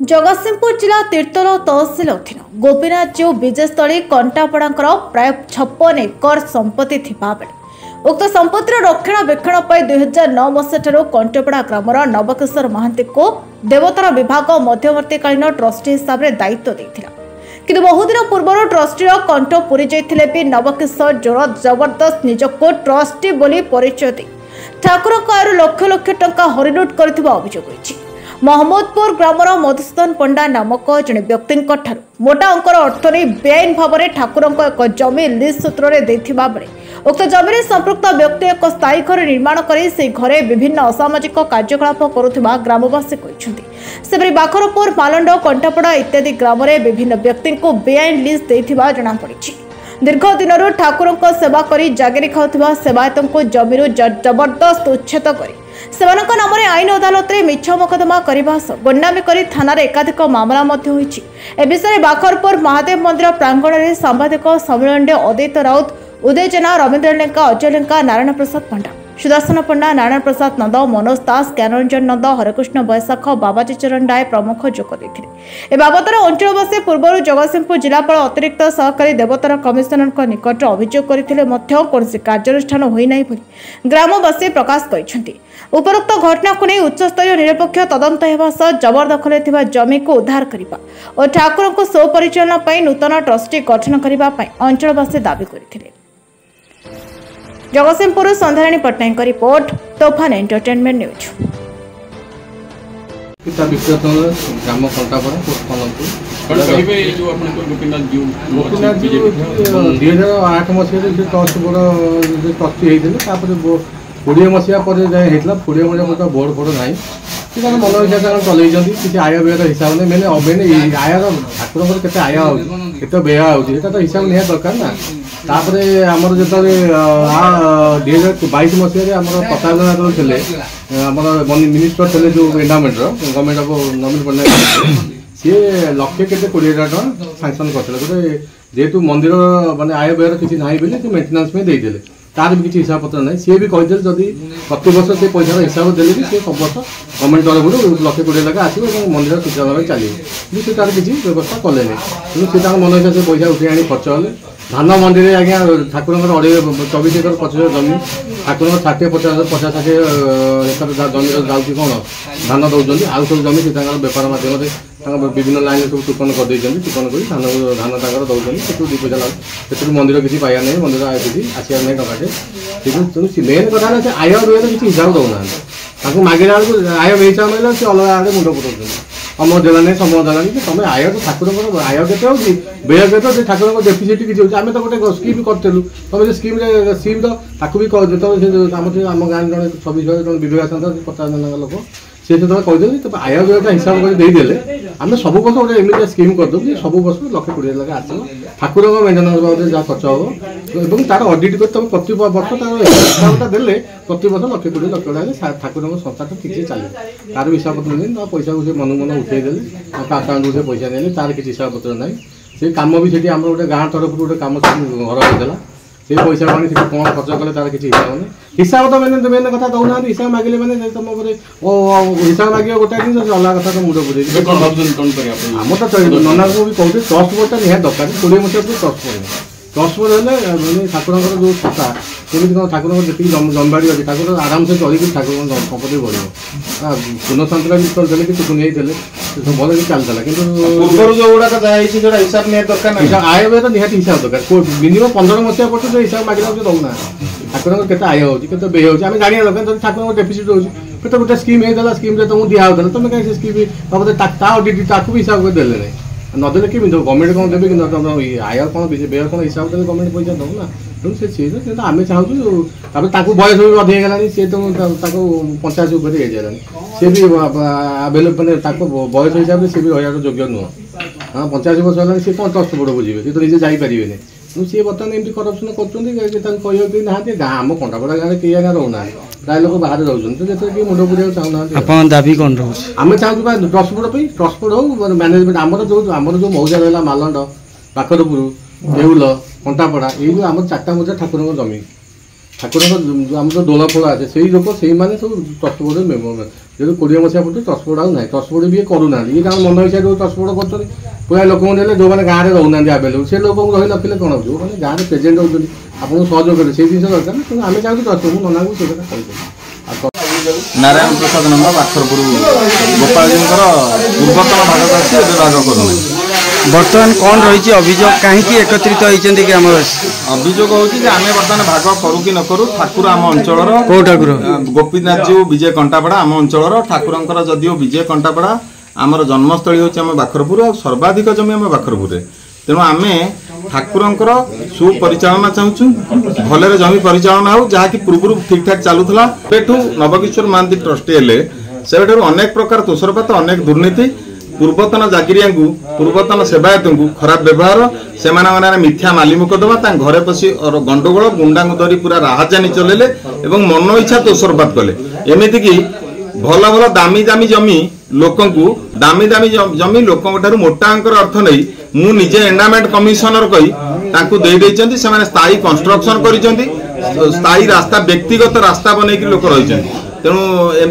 जगतसिंहपुर जिला तीर्तोल तहसिल अधीन गोपीनाथजीउ विजयस्थली कंटापड़ांकर प्राय 56 एकर संपत्ति थिबा बेले उक्त संपत्तिर रक्षणाबेक्षण 2009 मसीह कंटापड़ा ग्रामर नवकिशोर महांती को देवतार विभाग मध्यवर्तीकालीन ट्रस्टी हिसाब से दायित्व देथिला किंतु बहुदिन पूर्व ट्रस्टीर कंठ पूरी जाइथिले भी नवकिशोर जोर जबरदस्त निजको ट्रस्टी बोली परिचय दे ठाकुर लक्ष लक्ष टंका हरिलुट करथिबा अभियोग होइछि। महमूदपुर ग्रामर मधुसूदन पंडा नामक जड़े व्यक्ति मोटा अंकर अर्थ नहीं बेआईन भाव में ठाकुर एक जमी लिज सूत्र में देथिबा बेले उक्त जमी संपृक्त व्यक्ति एक स्थायी घर निर्माण कर से घरे विभिन्न असामाजिक कार्यकलाप करुवा ग्रामवासी कहते सेपरी बाखरपुर मालंड कंटापड़ा इत्यादि ग्राम में विभिन्न व्यक्ति को बेआईन लिज देथिबा जଣାपड़ी। दीर्घ दिन ठाकुर सेवा कर जागिरी खाऊा सेवायतों को जमी जबरदस्त उच्छेद कर सेवानक नाम आईन अदालत में मिछ मोकदमा करने गुंडामी कर थाना एकाधिक मामला ए विषय बाखरपुर महादेव मंदिर प्रांगण में सांबादिक सम्मेलन में अदित राउत उदय जेना रवींद्र लेंका अजय लेंका नारायण प्रसाद पंडा सुदर्शन पंडा नारायण प्रसाद नंद मनोज दास ज्ञानरंजन नंद हरकृष्ण बैशाख बाबाजी चरण राय प्रमुख जोग देते बाबद अंचलवासी पूर्व जगतसिंहपुर जिलापाल अतिरिक्त सहकारी देवतार कमिशनर निकट अभियोग करते कौन कार्यानुष्ठान होना ग्रामवासी प्रकाश कर उपरोक्त घटना को नहीं उच्चस्तरीय निरपेक्ष तदंत होगा सह जबरदखल जमी को उद्धार करने और ठाकुर को सुपरिचालना नूतन ट्रस्टी गठन करने अंचलवासी दावी करते। Jagatsinghpur Sandhyarani Pattanayak report Toofan entertainment news. ग्राम Kantapada Gopinath 2008 Masih trust board trustee होते 20 मसीहा पर जाए 20 मसीहा बोर्ड फोड़ ना कि मन इच्छा चलते किसी आय व्यय हिसाब नहीं मैंने आय ठाकुर के आय के व्यय होता तो हिसाब निहा दरकार ना तापर आमर जो 2022 मसीह प्रताप थे मिनिस्टर थे जो एंडामेंट गवर्नमेंट ऑफ नवीन पट्टनायक सी लक्षे के 20,000 टका सांक्शन करते जेहेतु मंदिर मानते आय व्यय किसी ना बोले मेन्टेनान्स में देदेले तार भी किसी हिसाब पत्र ना सी भी कहते जदि प्रति वर्ष से पैसा हिसाब देले भी सी सब वर्ष गवर्नमेंट तरफ 1,20,000 टका आसो मंदिर सुचारू चलो सी तार किसी व्यवस्था कले तेणु सी मन इच्छा से पैसा उठे आनी खर्च हेले धान मंदिर आज्ञा ठाकुर 24 एकर 25 जमी ठाकुर 60-50 एकर जमी जाऊँगी कौन धान दौरान आउ सब जमी से बेपार मध्यम विभिन्न लाइन सब टोकन कर टोकन कर धान दौरान से 2 पैसा लाग मंदिर किसी पाया नहीं मंदिर आय किसी आसार नहीं टकाटे तेणु मेन कथा ना आय व्यय किसी हिसाब दौना मागे आय व्यय हिसाब मिले सी अलग आड़े मुंड पुराऊँ अमर देला नहीं समय देला नहीं तुम आय तो ठाकुर आय के व्यय के ठाकुर डेफिसीट किसी होती आम तो गोटे स्कीम करूँ तुम जो स्कीम तो ताकू भी आम गाँव जन 26 जन विवेक आसता 50 जन लोक सी जो कहते तो आय व्यय हिसाब कर आम सब वर्ष गोटे एमती स्कीम करदे कि सब वर्ष 1,20,000 टका आसो ठाकुर मेन्टेनान्स बाबद जहाँ खर्च हम और तार अडिट कर तुम प्रति वर्ष तार हिसाबटा देले प्रति वर्ष 1,20,000 टका ठाकुर संस्था ठीक चले तार हिसाब पत्र नहीं पैसा को मन मन उठे देले अकाउंट से पैसा नहीं तार किसी हिसाब पत्र ना से कम भी से गोटे गाँव तरफ गोटे कम घर होता से पैसा आनी कौन खर्च कले तार किसी हिसाब नहीं हिसाब तो मैंने मेन कथा दौना हिसाब मागिले मैंने तुम हिसाब मागे गोटे जिन अलग कथा तो मुंड पुरे आम तो नना को भी कहते ट्रस्ट बोर्डटा निहाती दरकार 20 मसीहा ट्रस्ट बोर्ड है ठाकुर जो छता केमी कौन ठाकुर जी जमीबाड़ी अच्छी ठाकुर आराम से चलिए ठाकुर संपत्ति बढ़ पुनः देले कि टुकुन भले भी चलता कि हिसाब दरकार आय व्यय तो निहाती हिसाब दरकार मिनिमम 15 मसीहा पर्यटन हिसाब मागे दौना ठाकुर के आय होते व्यय होती जाना दरकार ठाकुर डेफिसीट रोचे तो गोटे स्कीम होता स्कीम तुमको दिखाऊला तुम कहीं स्कीम बाबद भी हिसाब कर देले नहीं नदेले कि गवर्नमेंट कौन देवे कि आय कौन व्यय कौन हिसाब देते गवर्नमेंट पैसा दो ना तेणु से चीज आम चाहूँ बयस भी अधिकला सी तो 85 ऊपर एजला सी भी मैंने बयस हिसाब से भी रहा योग्य नुह हाँ 85 वर्ष है सी कौन ट्रस्ट बोर्ड बुझे सी तो निजे जापारे तेणु सी बर्तमान एमती करप्शन कर ना आम कंटापड़ा गाँव कई आगे रोना प्राय लोक बाहर रोचे मुंड पुरा चाहूना दाबी कौन रोज आम चाहूँ ट्रस्ट बोर्ड हो मैनेजमेंट आमर जो मौजा रहा मालंड बाखरपुर देउल कंटापड़ा ये आम 4टा मौजा ठाकुर जमी ठाकुर आम जो डोला फोड़ा अच्छे से लोक से सब ट्रस्ट बोर्ड যেহেতु 20 ମସିହା ପର୍ଯ୍ୟନ୍ତ ଟସପୋର୍ଟ ଆଉ ନାହିଁ, ଟସପୋର୍ଟ ବି କରୁନାହାନ୍ତି। ଇଏ ତାଙ୍କ ମନ ଇଚ୍ଛା ଯେଉଁ ଟସପୋର୍ଟ କରୁଛନ୍ତି ପୁରା ଲୋକଙ୍କୁ ଦେଲେ, ଯେଉଁମାନେ ଗାଁରେ ରହୁନାହାନ୍ତି ଆଭେଲେବୁଲ୍ ସେ ଲୋକଙ୍କୁ ରହି ନଥିଲେ କ'ଣ ହେବ, ଯେଉଁମାନେ ଗାଁରେ ପ୍ରେଜେଣ୍ଟ ରହୁଛନ୍ତି ଆପଣଙ୍କୁ ସହଯୋଗ କରିବେ, ସେଇ ଜିନିଷ ଦରକାର ନା। ତେଣୁ ଆମେ ଚାହୁଁଛୁ ଟସପୋର୍ଟ, ମୁଁ ନନାଙ୍କୁ ସେ କଥା କହିଦେବି। नारायण प्रसाद नंद बाखरपुर गोपालजींकर पूर्वतन भाग आसी ए भाग करूना। बर्तमान कौन रही अभियोग कहीं एकत्रित होती ग्रामवासी? अभियोग होती आम बर्तमान भाग करूँ कि न करूँ, ठाकुर आम अंचल कौ ठाकुर गोपीनाथ जीव विजय कंटापड़ा आम अंचल ठाकुर जदिव विजय कंटापड़ा आमर जन्मस्थली हूँ आम बाखरपुर और सर्वाधिक जमी आम बाखरपुर। तेणु आम ठाकुर सुपरिचालना चाहूँ, भलरे जमी परिचालना हो जहाँकि पूर्व ठीक ठाक चलूला। नवकिशोर महांती ट्रस्टी हेले से अनेक प्रकार तोषरपात, अनेक दुर्नीति, पूर्वतन जागिरिया पूर्वतन सेवायत को खराब व्यवहार, से मिथ्या माली मुकदमा घरे पशि गंडगोल गुंडा धरी पूरा राहजानी चलेले एवं मन इच्छा तोषरपात कले। एमती कि भल भल दामी दामी जमी लोक दामी दामी जमी लोक मोटा अंकर अर्थ नहीं मु निजे एंडामेंट कमिशनर कही से स्थायी कंस्ट्रक्शन कर स्थायी रास्ता व्यक्तिगत रास्ता बनईक लोक रही। तेणु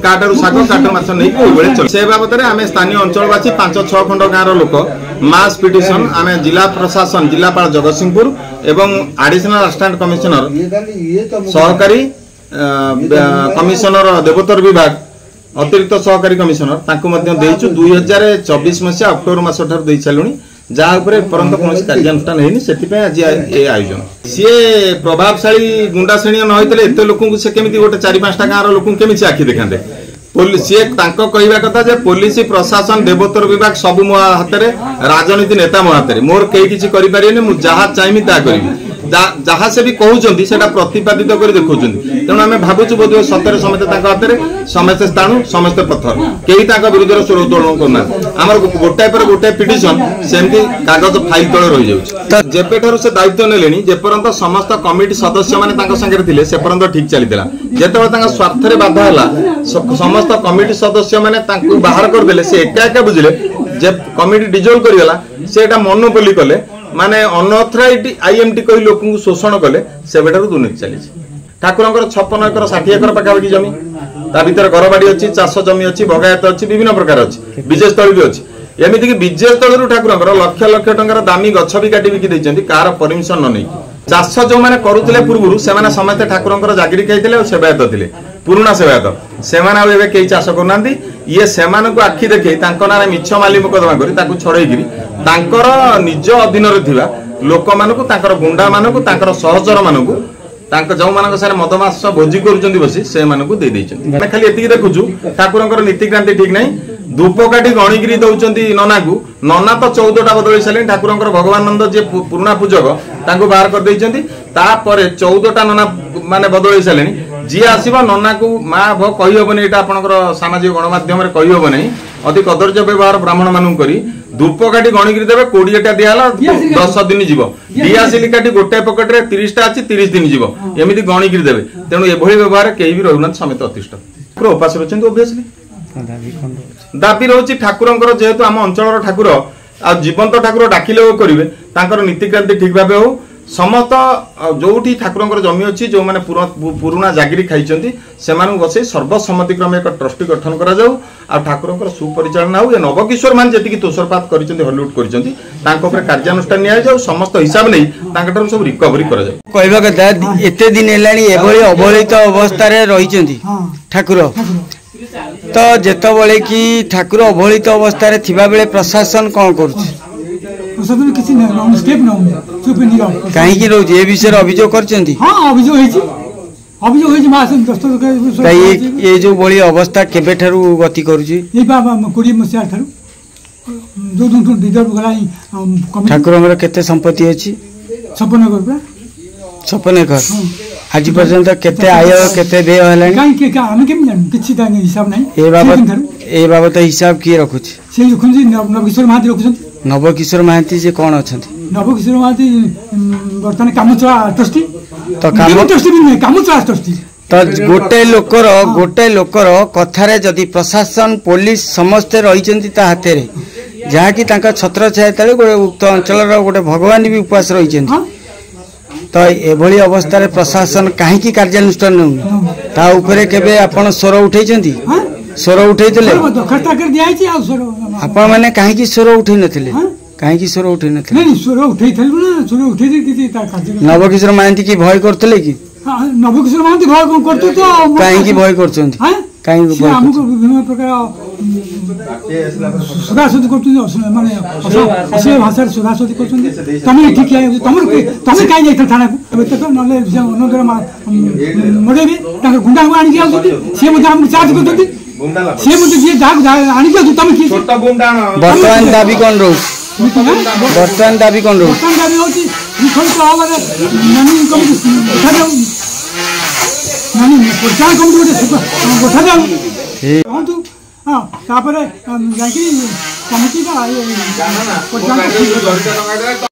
काटारू शाग काट माछ नहीं चल से बाबद में आम स्थानीय अंचलवासी 5-6 खंड गाँव लोक मास पिटिशन आम जिला प्रशासन जिलापाल जगतसिंहपुर एवं एडिशनल असिस्टेंट कमिशनर सहकारी कमिशनर देवोत्तर विभाग अतिरिक्त सहकारी कमिशनर 2024 मसीहा अक्टोबर मास दे सारूँ जहाँ पर्यंत कौन कार्यानुष्ठान होनी से आज ये आयोजन सी प्रभावशाली गुंडा श्रेणी न होते एत लोक से केमी गोटे 4-5टा गाँव लोक केमी आखि देखते सी कहवा कथा जे पुलिस प्रशासन देवोत्तर विभाग सब मो हाथ में राजनीति नेता मो हाथ में मोर कई किसी करें मुझे जहाँ चाहिए ता करी जहाँ से भी कहते हैं प्रतिपादित कर देखा तेणु आम भावुँ बोध सतरे समस्ते हाथ में समस्ते स्थाणु समस्ते पत्थर कई विरुद्ध स्वर उत्तोलन करना आम गोटाए पर गोटाए पिटिशन सेमती कागज फाइल तले रही जाऊँ जेबेठार से दायित्व नेले जेपर्यंत समस्त कमिटी सदस्य मैंने सागर थे से पर्यंत ठीक चलता जिते स्वार्थ बाधा है समस्त कमिटी सदस्य मैंने बाहर करदे से एका बुझे कमिटी डिजोल्व करगला से मोनोपोली कले माने अनअथराइज आईएमटी कही लोक शोषण कले से दुर्नीति चली। ठाकुर 56 एकर 60 एकर पाखापाखि जमी ता भीतर घरबाड़ी अच्छी चाष जमी अच्छी भगायत अच्छी विभिन्न प्रकार अच्छी विजयस्थली भी अच्छी एमती कि विजयस्थल ठाकुर लक्ष लक्ष टंकार दामी गछ भी काटी बिकी देते कार परमिशन न नहीं चाष जो मैंने करुले पूर्व से समस्ते ठाकुर जागिरी खाई और सेवायत थे पुराणा सेवायत से कई चाष करना ये से आखि देखे ना मिछ माली मुकदमा कर छड़ेगी निज अधीन लोक मानू गुंडा मानू सहचर मानू जो मान सारे मदमास भोजी कर बसी से खाली ये देखुचु ठाकुर नीतिक्रांति ठीक नहीं धूपकाठी गणिकी दौरान नना को नना तो 14टा बदल सारे ठाकुर भगवानंद जी पुराणा पूजक बाहर कर 14टा नना माने बदल सारे जी आसब नना को माँ भो कही हेनी यहाँ सामाजिक गणमाध्यम कहीहब नहीं अति कदर्य व्यवहार ब्राह्मण मानू करी धूपकाठी गणिकी देवे 20टा दिहला 10 दिन जीव दिआसिली काठी गोटे पकेट 30टा अच्छी 30 दिन जीव एमती गणिकी देवे तेणु एभली व्यवहार कहीं भी रहना समेत अतिष्ठ उपास रही ओबियसली दाबी रही ठाकुर जेहेतु आम अंचल ठाकुर आ जीवंत ठाकुर डाकिले करेंगे नीतिक्रांति ठीक भाव हो समस्त जो ठाकुर जमी अच्छी जो मैंने पुराणा जागिरी खाई से बसई सर्वसम्मति क्रमे एक ट्रस्टी गठन करा ठाकुर सुपरिचालना हो नवकिशोर मान जी तोषरपात कर हल्लुट कर कार्यानुष्ठान नि समस्त हिसाब नहीं सब रिकवरी कर कहवा कथा एते दिन है अवहेलित अवस्था रही ठाकुर तो जेतबले कि ठाकुर अवहेलित अवस्था थिबा बेले प्रशासन कौन करुछि कहीं रोचे ए विषय अभियोग करछंती ये जो बड़ी अवस्था केबे ठारू गति करुछि ठाकुर केते संपत्ति अछि 56 एकर आज पर्यंत केते आय केते व्यय हलानी ए बाबत हिसाब किए रखुछि नवकिशोर महांती जे कौन अच्छा नवकिशोर महांती बर्तमान कामुचला ट्रस्टी तो कामुचला ट्रस्टी तो गोटे लोकर कथारे जदि प्रशासन पुलिस समस्ते रही हाथ में जहाँकि छत्र छाया तले गोटे उक्त अंचल गोटे भगवान भी उपवास रही तो एभली अवस्था प्रशासन कहीं कार्यानुष्ठान नौनी ता उपरे केबे आपण स्वर उठेइछंती स्वर उठेइथिले दरखास्त आकर दिया है आ स्वर आपण माने काहे की स्वर उठै नथिले काहे की स्वर उठै नथिले नहीं स्वर उठै थलु ना स्वर उठै किछि तार कार्य नवकिशोर महांती की भय करतले की नवकिशोर महांती भय कोन करतो तो काहे की भय करचंती काहे से हमको विभिन्न प्रकार सुधासोधी करछन माने असली भाषा सुधासोधी करछन तमे ठीक है तमे काहे जाइथ थाना को एते तो नले अनोदर मोडे भी ताके गुंडा को आनी के आउछथि से मते हम चार्ज करछथि से मते जे जाग आनी के तमे की छोटा गुंडा वर्तमान दाबी कोन रहू वर्तमान दाबी कोन रहू वर्तमान दाबी होची निखल तो आवर नानी कमिटी उठा नानी प्रचार कमिटी उठा जाऊ तू हां तापर जाकी कमिटी का प्रचार